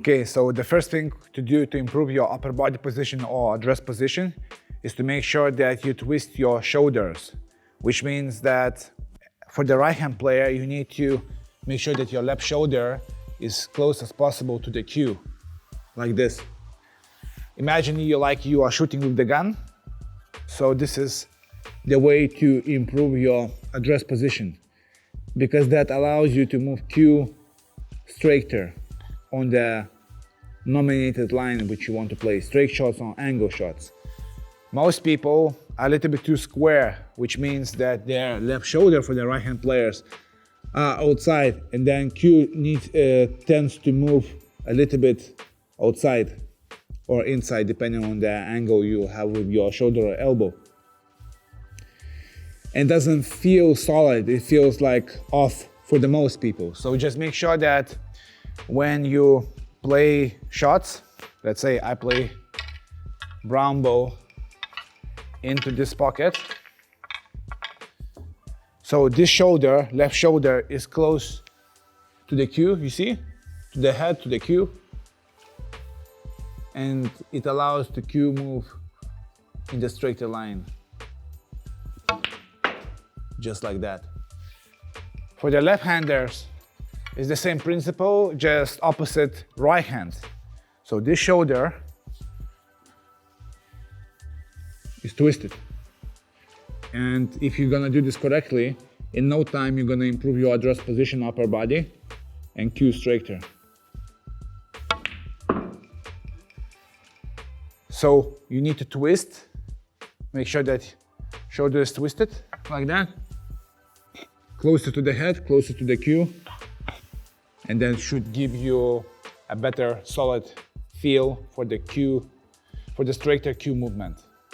Okay, so the first thing to do to improve your upper body position or address position is to make sure that you twist your shoulders, which means that for the right hand player, you need to make sure that your left shoulder is close as possible to the cue, like this. Imagine you are shooting with the gun. So this is the way to improve your address position, because that allows you to move cue straighter on the nominated line which you want to play, straight shots or angle shots. Most people are a little bit too square, which means that their left shoulder for the right hand players are outside, and then cue tends to move a little bit outside or inside depending on the angle you have with your shoulder or elbow. And doesn't feel solid, it feels like off for the most people. So just make sure that when you play shots, let's say I play brown ball into this pocket. So this shoulder, left shoulder, is close to the cue, you see? To the head, to the cue. And it allows the cue move in the straighter line. Just like that. For the left-handers, it's the same principle, just opposite right hand. So this shoulder is twisted. And if you're gonna do this correctly, in no time you're gonna improve your address position, upper body, and cue straighter. So you need to twist, make sure that shoulder is twisted, like that. Closer to the head, closer to the cue, and then should give you a better solid feel for the cue, for the straighter cue movement.